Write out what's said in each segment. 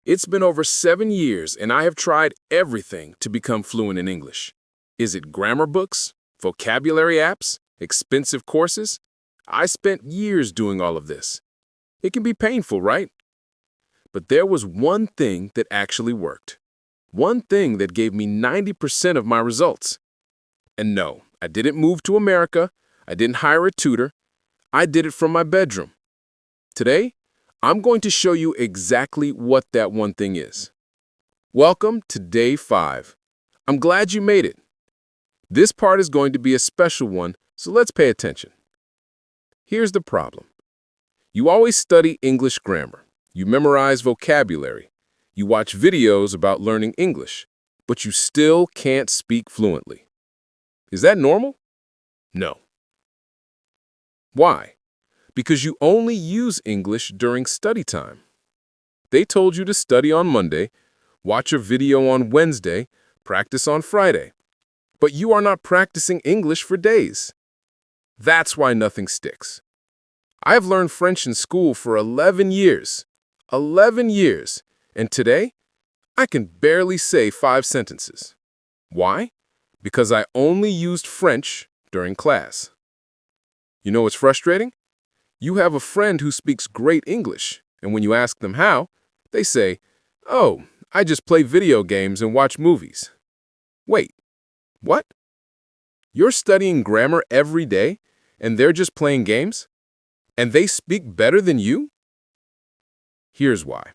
It's been over 7 years, and I have tried everything to become fluent in English. Is it grammar books, vocabulary apps, expensive courses? I spent years doing all of this. It can be painful, right? But there was one thing that actually worked. One thing that gave me 90% of my results. And no, I didn't move to America. I didn't hire a tutor. I did it from my bedroom. Today, I'm going to show you exactly what that one thing is. Welcome to Day 5. I'm glad you made it. This part is going to be a special one, so let's pay attention. Here's the problem. You always study English grammar. You memorize vocabulary. You watch videos about learning English, but you still can't speak fluently. Is that normal? No. Why? Because you only use English during study time. They told you to study on Monday, watch a video on Wednesday, practice on Friday. But you are not practicing English for days. That's why nothing sticks. I have learned French in school for 11 years. 11 years. And today, I can barely say 5 sentences. Why? Because I only used French during class. You know what's frustrating? You have a friend who speaks great English, and when you ask them how, they say, "Oh, I just play video games and watch movies." Wait, what? You're studying grammar every day, and they're just playing games? And they speak better than you? Here's why.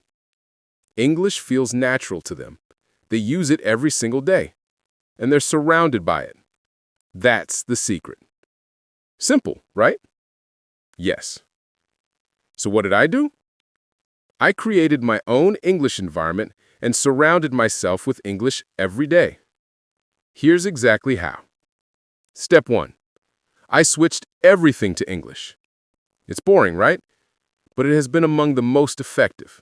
English feels natural to them. They use it every single day, and they're surrounded by it. That's the secret. Simple, right? Yes. So what did I do? I created my own English environment and surrounded myself with English every day. Here's exactly how. Step 1. I switched everything to English. It's boring, right? But it has been among the most effective.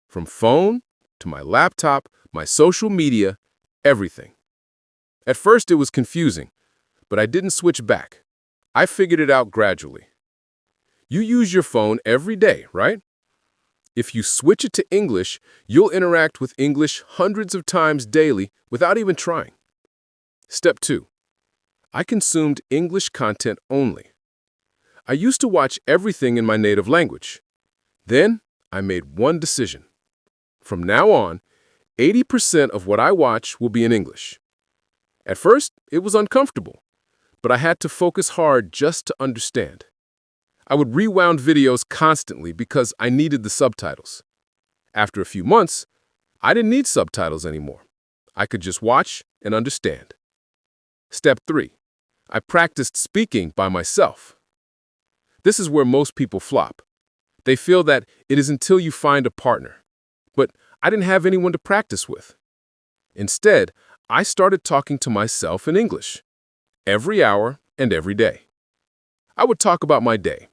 From phone to my laptop, my social media, everything. At first it was confusing, but I didn't switch back. I figured it out gradually. You use your phone every day, right? If you switch it to English, you'll interact with English hundreds of times daily without even trying. Step 2. I consumed English content only. I used to watch everything in my native language. Then I made one decision. From now on, 80% of what I watch will be in English. At first, it was uncomfortable, but I had to focus hard just to understand. I would rewound videos constantly because I needed the subtitles. After a few months, I didn't need subtitles anymore. I could just watch and understand. Step 3. I practiced speaking by myself. This is where most people flop. They feel that it is until you find a partner. But I didn't have anyone to practice with. Instead, I started talking to myself in English, every hour and every day. I would talk about my day.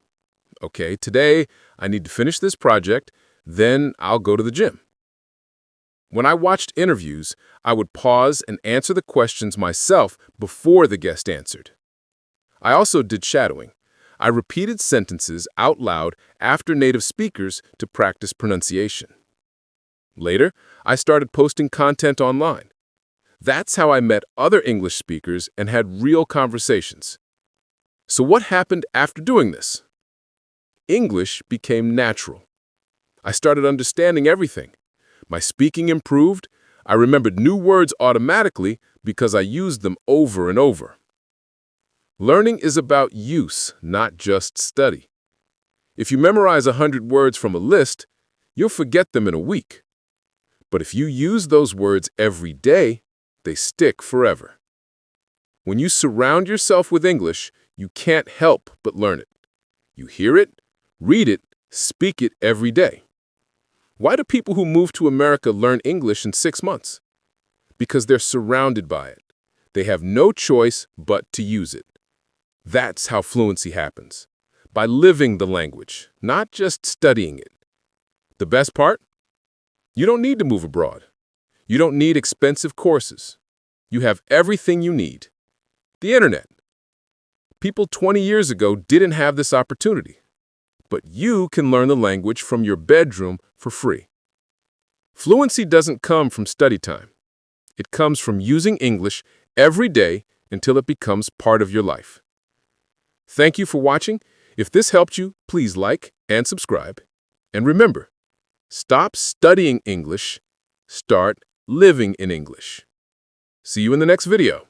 Okay, today I need to finish this project, then I'll go to the gym. When I watched interviews, I would pause and answer the questions myself before the guest answered. I also did shadowing. I repeated sentences out loud after native speakers to practice pronunciation. Later, I started posting content online. That's how I met other English speakers and had real conversations. So what happened after doing this? English became natural. I started understanding everything. My speaking improved. I remembered new words automatically because I used them over and over. Learning is about use, not just study. If you memorize 100 words from a list, you'll forget them in a week. But if you use those words every day, they stick forever. When you surround yourself with English, you can't help but learn it. You hear it, read it, speak it every day. Why do people who move to America learn English in 6 months? Because they're surrounded by it. They have no choice but to use it. That's how fluency happens. By living the language, not just studying it. The best part? You don't need to move abroad. You don't need expensive courses. You have everything you need. The internet. People 20 years ago didn't have this opportunity. But you can learn the language from your bedroom for free. Fluency doesn't come from study time. It comes from using English every day until it becomes part of your life. Thank you for watching. If this helped you, please like and subscribe. And remember, stop studying English, start living in English. See you in the next video.